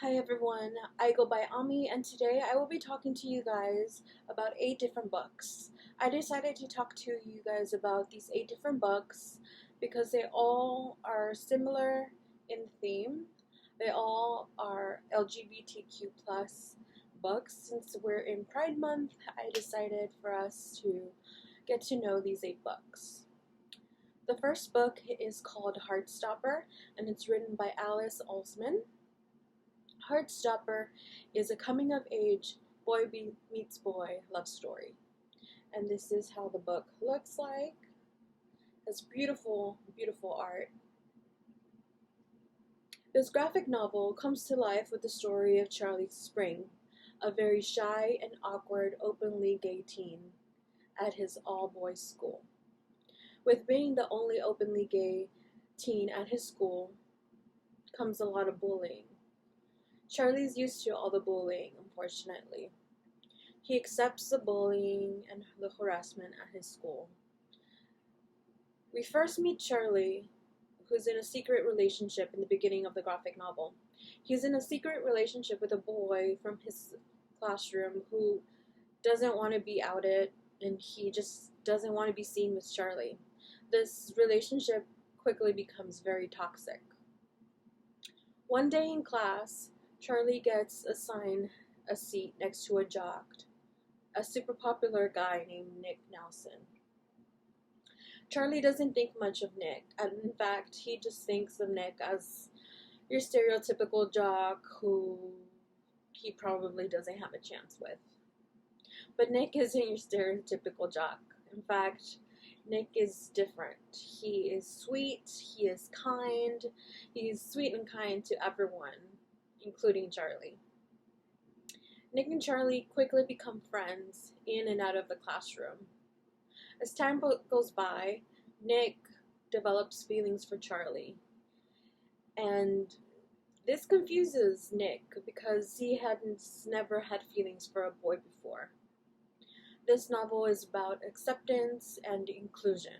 Hi everyone, I go by Ami and today I will be talking to you guys about 8 different books. I decided to talk to you guys about these 8 different books because they all are similar in theme. They all are LGBTQ plus books. Since we're in Pride Month, I decided for us to get to know these 8 books. The first book is called Heartstopper and it's written by Alice Oseman. Heartstopper is a coming-of-age boy meets boy love story. And this is how the book looks like. It's beautiful, beautiful art. This graphic novel comes to life with the story of Charlie Spring, a very shy and awkward openly gay teen at his all-boys school. With being the only openly gay teen at his school comes a lot of bullying. Charlie's used to all the bullying, unfortunately. He accepts the bullying and the harassment at his school. We first meet Charlie, who's in a secret relationship in the beginning of the graphic novel. He's in a secret relationship with a boy from his classroom who doesn't want to be outed, and he just doesn't want to be seen with Charlie. This relationship quickly becomes very toxic. One day in class, Charlie gets assigned a seat next to a jock, a super popular guy named Nick Nelson. Charlie doesn't think much of Nick, and in fact, he just thinks of Nick as your stereotypical jock who he probably doesn't have a chance with. But Nick isn't your stereotypical jock. In fact, Nick is different. He is sweet, he is kind, he's sweet and kind to everyone, including Charlie. Nick and Charlie quickly become friends in and out of the classroom. As time goes by, Nick develops feelings for Charlie. And this confuses Nick because he hadn't never had feelings for a boy before. This novel is about acceptance and inclusion.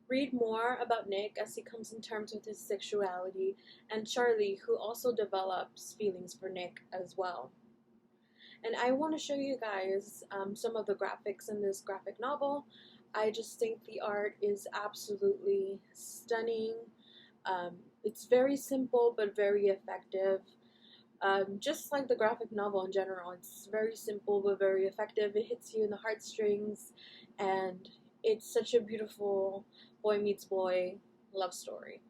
Read more about Nick as he comes in terms with his sexuality, and Charlie, who also develops feelings for Nick as well. And I want to show you guys some of the graphics in this graphic novel. I just think the art is absolutely stunning. It's very simple but very effective. Just like the graphic novel in general, it's very simple but very effective. It hits you in the heartstrings, and it's such a beautiful boy meets boy love story.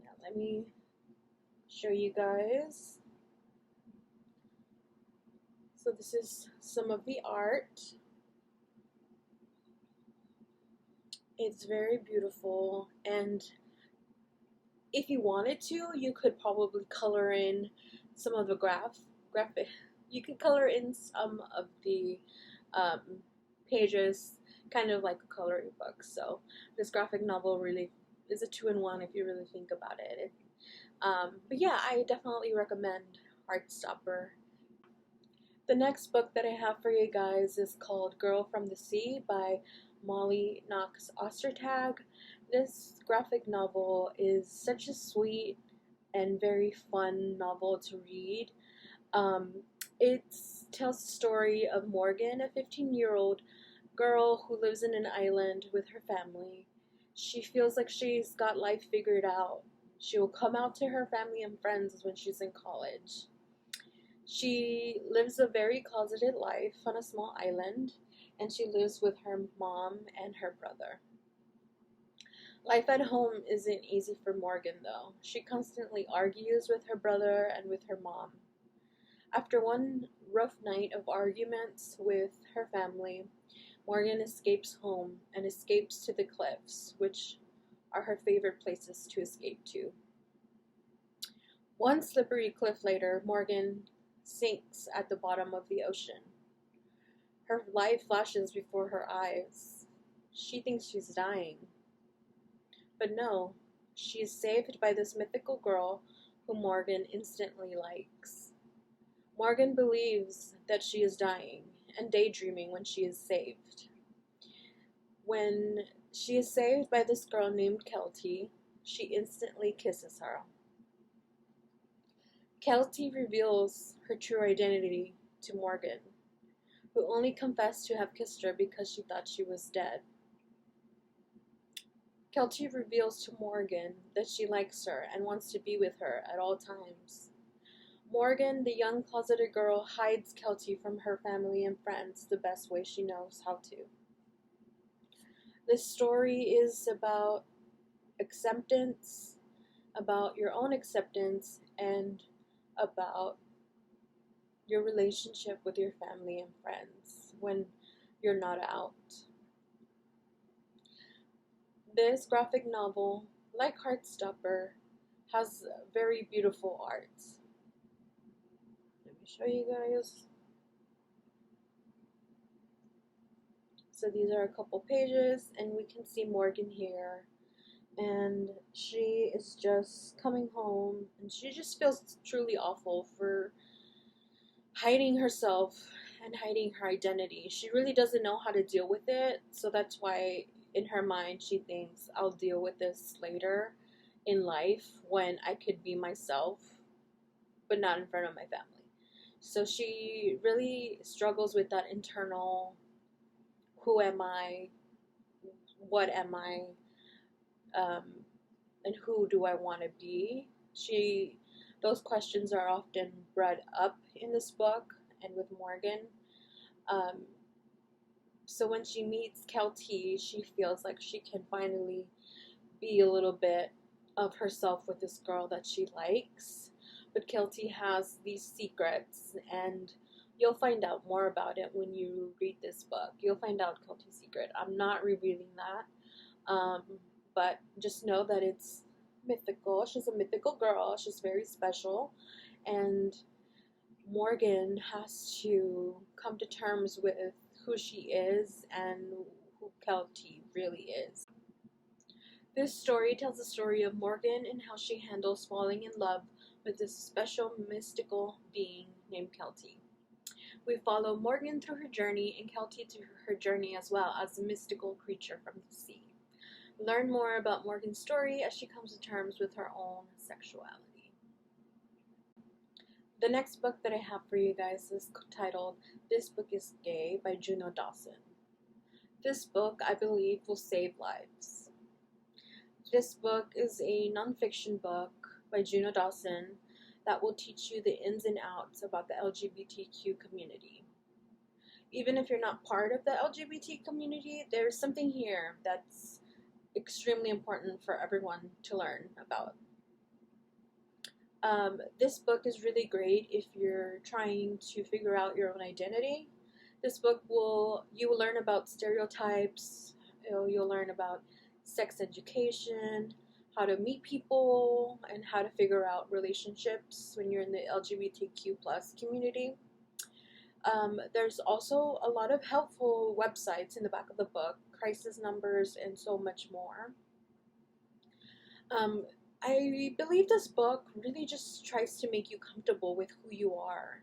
Now let me show you guys. So this is some of the art. It's very beautiful, and if you wanted to, you could probably color in some of the graphic. You could color in some of the pages, kind of like a coloring book. So this graphic novel really is a 2-in-1 if you really think about it. But yeah, I definitely recommend Heartstopper. The next book that I have for you guys is called Girl from the Sea by Molly Knox Ostertag. This graphic novel is such a sweet and very fun novel to read. It tells the story of Morgan, a 15-year-old girl who lives in an island with her family. She feels like she's got life figured out. She will come out to her family and friends when she's in college. She lives a very closeted life on a small island, and she lives with her mom and her brother. Life at home isn't easy for Morgan, though. She constantly argues with her brother and with her mom. After one rough night of arguments with her family, Morgan escapes home and escapes to the cliffs, which are her favorite places to escape to. One slippery cliff later, Morgan sinks at the bottom of the ocean. Her life flashes before her eyes. She thinks she's dying. But no, she is saved by this mythical girl whom Morgan instantly likes. Morgan believes that she is dying and daydreaming when she is saved. When she is saved by this girl named Kelty, she instantly kisses her. Kelty reveals her true identity to Morgan, who only confessed to have kissed her because she thought she was dead. Kelty reveals to Morgan that she likes her and wants to be with her at all times. Morgan, the young closeted girl, hides Kelty from her family and friends the best way she knows how to. This story is about acceptance, about your own acceptance, and about your relationship with your family and friends when you're not out. This graphic novel, like Heartstopper, has very beautiful art. Let me show you guys. So these are a couple pages, and we can see Morgan here, and she is just coming home, and she just feels truly awful for hiding herself and hiding her identity. She really doesn't know how to deal with it, so that's why in her mind she thinks, I'll deal with this later in life when I could be myself, but not in front of my family. So she really struggles with that internal, who am I, what am I, and who do I want to be? Those questions are often brought up in this book and with Morgan. So when she meets Kelty, she feels like she can finally be a little bit of herself with this girl that she likes. But Kelty has these secrets, and you'll find out more about it when you read this book. You'll find out Kelty's secret. I'm not revealing that, but just know that it's mythical. She's a mythical girl. She's very special, and Morgan has to come to terms with who she is and who Kelty really is. This story tells the story of Morgan and how she handles falling in love with this special mystical being named Kelty. We follow Morgan through her journey and Kelty through her journey as well as a mystical creature from the sea. Learn more about Morgan's story as she comes to terms with her own sexuality. The next book that I have for you guys is titled This Book is Gay by Juno Dawson. This book, I believe, will save lives. This book is a nonfiction book by Juno Dawson that will teach you the ins and outs about the LGBTQ community. Even if you're not part of the LGBT community, there's something here that's extremely important for everyone to learn about. This book is really great if you're trying to figure out your own identity. This book you will learn about stereotypes, you'll learn about sex education, how to meet people, and how to figure out relationships when you're in the LGBTQ plus community. There's also a lot of helpful websites in the back of the book, crisis numbers, and so much more. I believe this book really just tries to make you comfortable with who you are.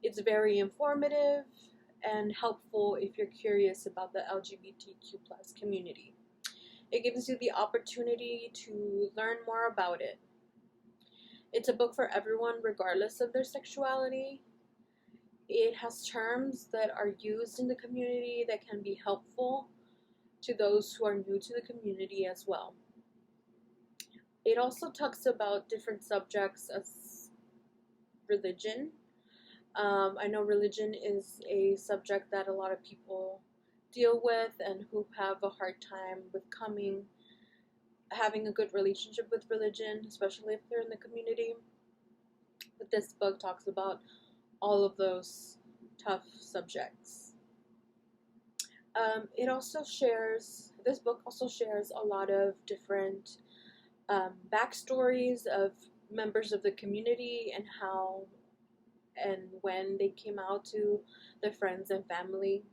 It's very informative and helpful if you're curious about the LGBTQ plus community. It gives you the opportunity to learn more about it. It's a book for everyone regardless of their sexuality. It has terms that are used in the community that can be helpful to those who are new to the community as well. It also talks about different subjects as religion. I know religion is a subject that a lot of people deal with and who have a hard time with having a good relationship with religion, especially if they're in the community. But this book talks about all of those tough subjects. This book also shares a lot of different backstories of members of the community and how and when they came out to their friends and family.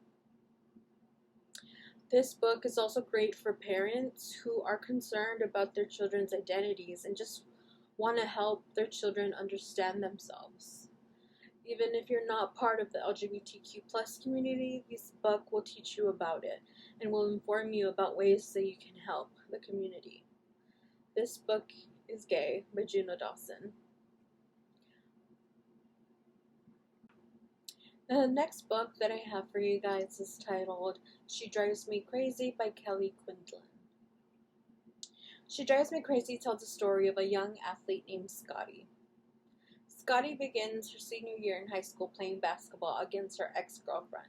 This book is also great for parents who are concerned about their children's identities and just want to help their children understand themselves. Even if you're not part of the LGBTQ plus community, this book will teach you about it and will inform you about ways that you can help the community. This book is Gay by Juno Dawson. The next book that I have for you guys is titled She Drives Me Crazy by Kelly Quinlan. She Drives Me Crazy tells the story of a young athlete named Scotty. Scotty begins her senior year in high school playing basketball against her ex-girlfriend.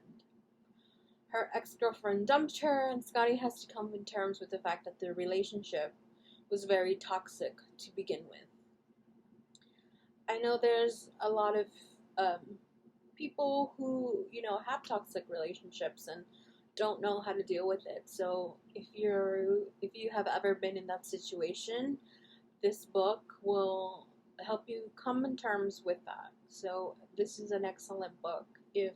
Her ex-girlfriend dumped her, and Scotty has to come to terms with the fact that their relationship was very toxic to begin with. I know there's a lot of people who, have toxic relationships and don't know how to deal with it. So if you have ever been in that situation, this book will help you come in terms with that. So this is an excellent book if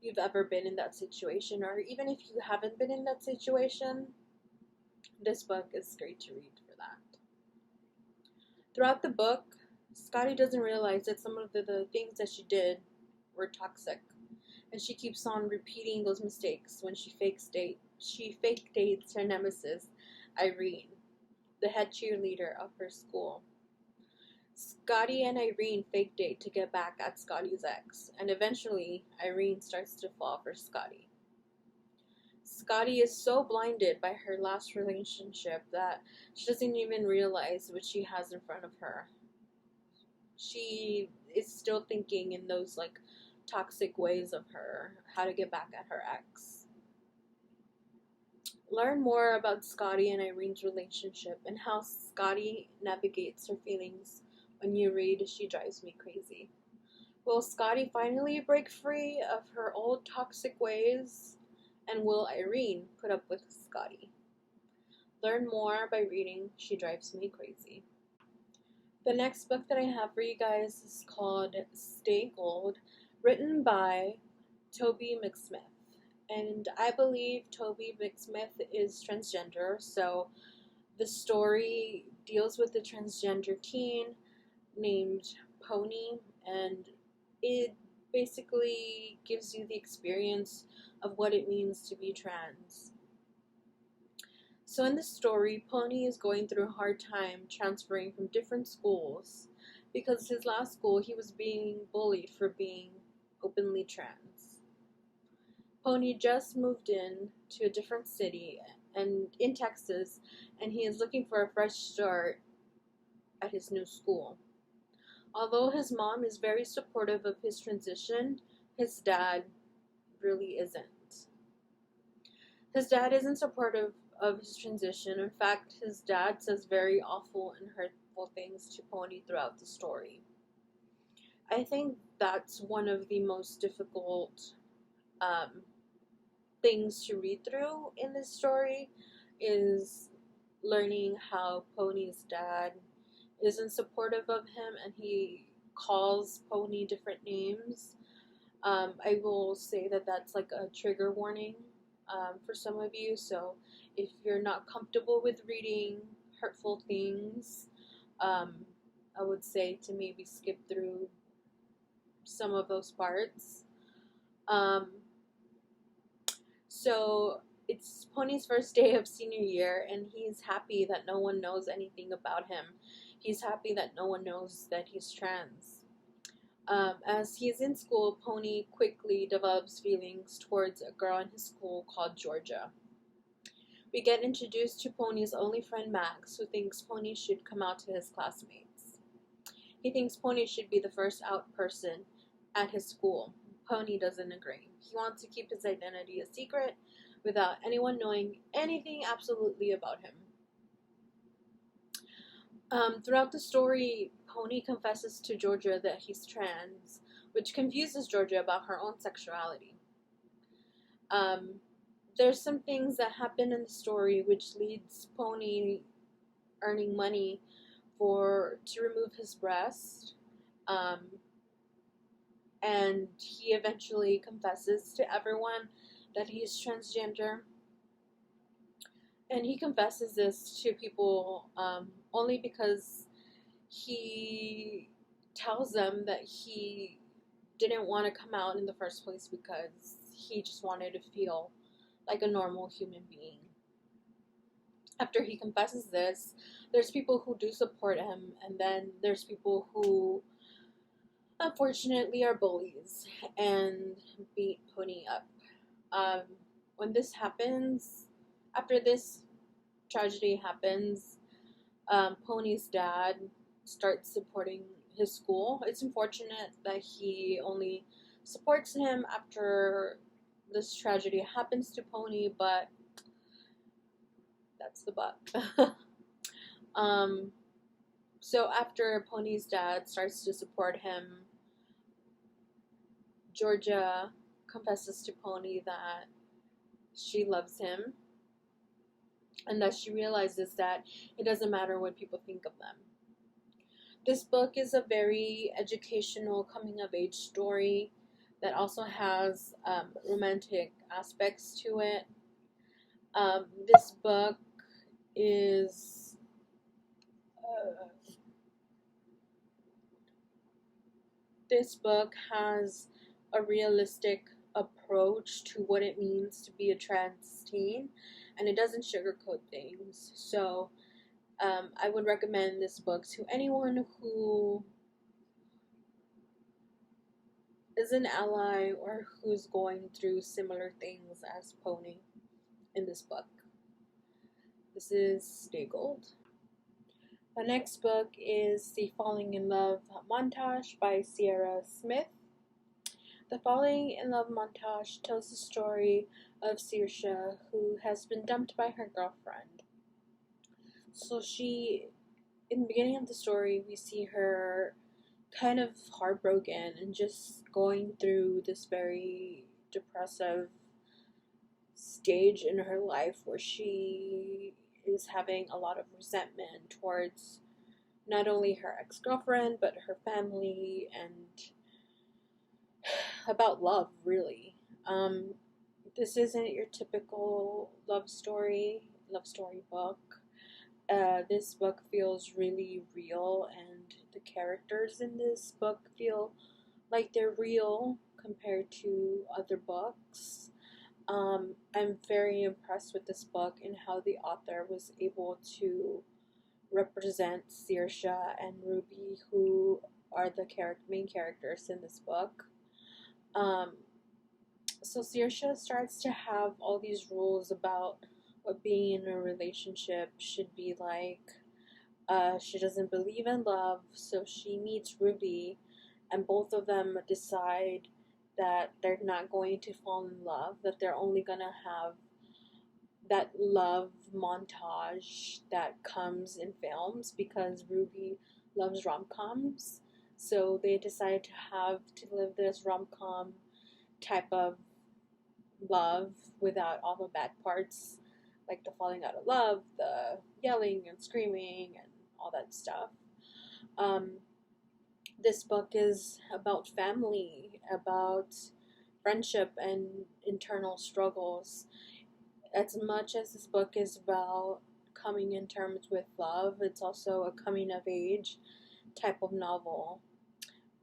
you've ever been in that situation, or even if you haven't been in that situation, this book is great to read for that. Throughout the book, Scotty doesn't realize that some of the things that she did were toxic, and she keeps on repeating those mistakes when she fake dates her nemesis, Irene, the head cheerleader of her school. Scotty and Irene fake date to get back at Scotty's ex, and eventually Irene starts to fall for Scotty. Scotty is so blinded by her last relationship that she doesn't even realize what she has in front of her. She is still thinking in those toxic ways of her, how to get back at her ex. Learn more about Scotty and Irene's relationship and how Scotty navigates her feelings when you read She Drives Me Crazy. Will Scotty finally break free of her old toxic ways? And will Irene put up with Scotty? Learn more by reading She Drives Me Crazy. The next book that I have for you guys is called Stay Gold, written by Toby McSmith. And I believe Toby McSmith is transgender, so the story deals with a transgender teen named Pony, and it basically gives you the experience of what it means to be trans. So in the story, Pony is going through a hard time transferring from different schools because his last school he was being bullied for being openly trans. Pony just moved in to a different city and in Texas, and he is looking for a fresh start at his new school. Although his mom is very supportive of his transition, his dad really isn't. His dad isn't supportive of his transition. In fact, his dad says very awful and hurtful things to Pony throughout the story. I think that's one of the most difficult things to read through in this story, is learning how Pony's dad isn't supportive of him and he calls Pony different names. I will say that that's like a trigger warning for some of you, so if you're not comfortable with reading hurtful things, I would say to maybe skip through some of those parts. So it's Pony's first day of senior year, and he's happy that no one knows anything about him. He's happy that no one knows that he's trans. As he's in school, Pony quickly develops feelings towards a girl in his school called Georgia. We get introduced to Pony's only friend Max, who thinks Pony should come out to his classmates. He thinks Pony should be the first out person at his school. Pony doesn't agree. He wants to keep his identity a secret without anyone knowing anything absolutely about him. Throughout the story, Pony confesses to Georgia that he's trans, which confuses Georgia about her own sexuality. There's some things that happen in the story which leads Pony earning money to remove his breast, and he eventually confesses to everyone that he's transgender. And he confesses this to people only because he tells them that he didn't want to come out in the first place because he just wanted to feel like a normal human being. After he confesses this, there's people who do support him, and then there's people who unfortunately are bullies and beat Pony up. Um, when this happens, after this tragedy happens, Pony's dad starts supporting his school. It's unfortunate that he only supports him after this tragedy happens to Pony, but that's the but. um, so after Pony's dad starts to support him, Georgia confesses to Pony that she loves him and that she realizes that it doesn't matter what people think of them. This book is a very educational coming of age story that also has romantic aspects to it. This book is this book has a realistic approach to what it means to be a trans teen, and it doesn't sugarcoat things. So I would recommend this book to anyone who is an ally or who's going through similar things as Pony in this book. This is Stay Gold. The next book is The Falling in Love Montage by Sierra Smith. The Falling in Love montage tells the story of Saoirse, who has been dumped by her girlfriend. So in the beginning of the story, we see her kind of heartbroken and just going through this very depressive stage in her life where she is having a lot of resentment towards not only her ex-girlfriend but her family and about love, really. This isn't your typical love story book. This book feels really real, and the characters in this book feel like they're real compared to other books. I'm very impressed with this book and how the author was able to represent Saoirse and Ruby, who are the main characters in this book. So Saoirse starts to have all these rules about what being in a relationship should be like. She doesn't believe in love, so she meets Ruby, and both of them decide that they're not going to fall in love, that they're only going to have that love montage that comes in films because Ruby loves rom-coms. So they decide to live this rom-com type of love without all the bad parts, like the falling out of love, the yelling and screaming, and all that stuff. This book is about family, about friendship, and internal struggles. As much as this book is about coming in terms with love, it's also a coming of age type of novel.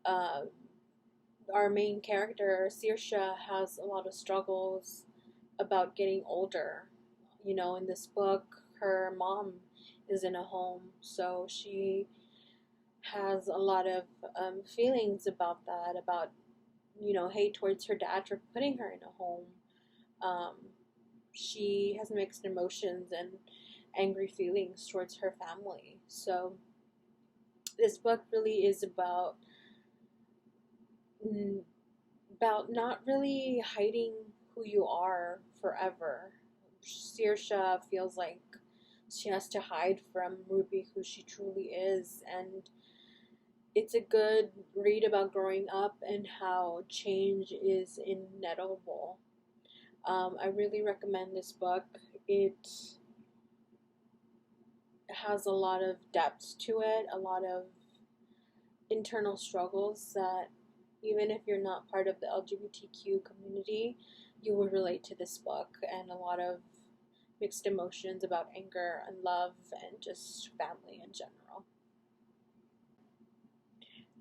Our main character, Saoirse, has a lot of struggles about getting older. You know, in this book, her mom is in a home, so she has a lot of feelings about that, about, hate towards her dad for putting her in a home. She has mixed emotions and angry feelings towards her family. So this book really is about not really hiding who you are forever. Saoirse feels like she has to hide from Ruby who she truly is, and it's a good read about growing up and how change is inevitable. I really recommend this book. It has a lot of depth to it, a lot of internal struggles that even if you're not part of the LGBTQ community, you will relate to this book, and a lot of mixed emotions about anger and love and just family in general.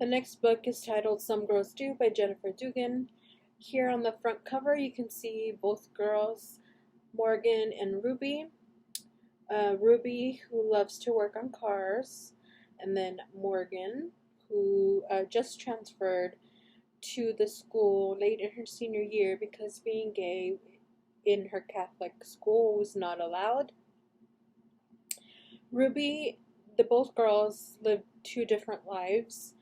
The next book is titled Some Girls Do by Jennifer Dugan. Here on the front cover you can see both girls, Morgan and Ruby. Ruby, who loves to work on cars, and then Morgan, who just transferred to the school late in her senior year because being gay in her Catholic school was not allowed. Ruby, the both girls live two different lives.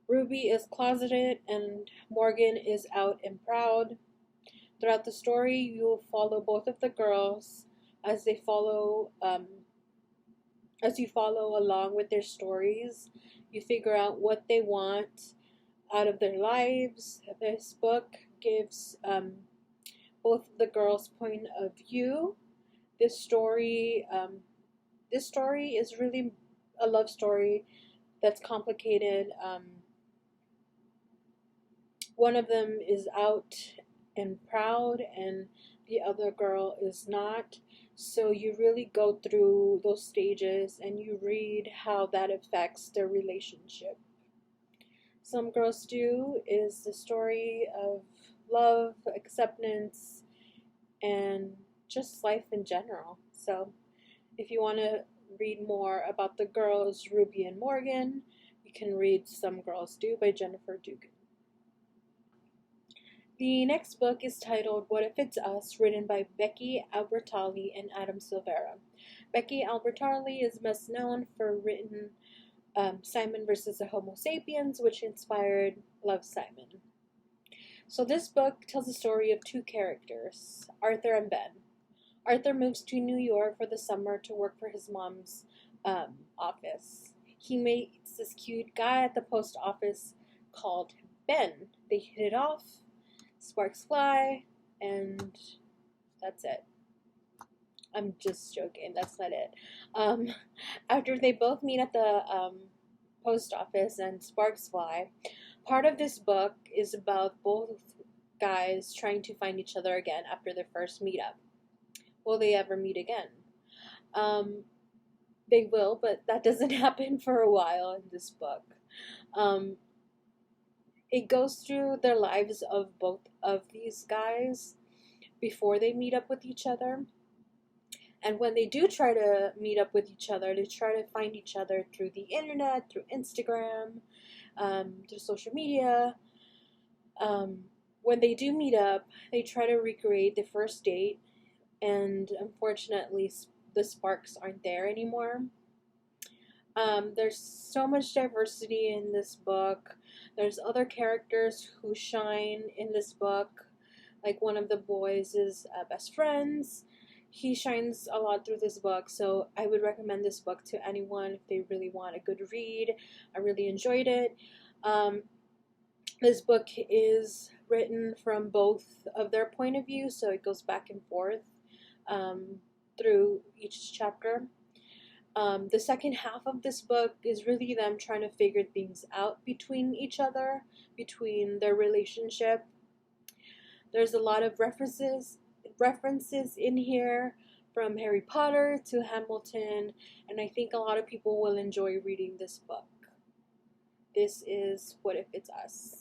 Ruby is closeted and Morgan is out and proud. Throughout the story, you will follow both of the girls as they as you follow along with their stories. You figure out what they want out of their lives. This book gives both of the girls' point of view. This story is really a love story that's complicated. One of them is out and proud, and the other girl is not. So you really go through those stages and you read how that affects their relationship. Some Girls Do is the story of love, acceptance, and just life in general. So if you want to read more about the girls Ruby and Morgan, you can read Some Girls Do by Jennifer Dugan. The next book is titled What If It's Us, written by Becky Albertalli and Adam Silvera. Becky Albertalli is best known for written Simon versus the Homo sapiens, which inspired Love, Simon. So this book tells the story of two characters, Arthur and Ben. Arthur moves to New York for the summer to work for his mom's office. He meets this cute guy at the post office called Ben. They hit it off, sparks fly, and that's it. I'm just joking, that's not it. After they both meet at the post office and sparks fly, part of this book is about both guys trying to find each other again after their first meetup. Will they ever meet again? They will, but that doesn't happen for a while in this book. It goes through their lives of both of these guys before they meet up with each other. And when they do try to meet up with each other, they try to find each other through the internet, through Instagram, through social media. When they do meet up, they try to recreate the first date, and unfortunately, the sparks aren't there anymore. There's so much diversity in this book. There's other characters who shine in this book. Like one of the boys is best friends. He shines a lot through this book, so I would recommend this book to anyone if they really want a good read. I really enjoyed it. This book is written from both of their point of view, so it goes back and forth through each chapter. The second half of this book is really them trying to figure things out between each other, between their relationship. There's a lot of references in here, from Harry Potter to Hamilton, and I think a lot of people will enjoy reading this book. This is What If It's Us.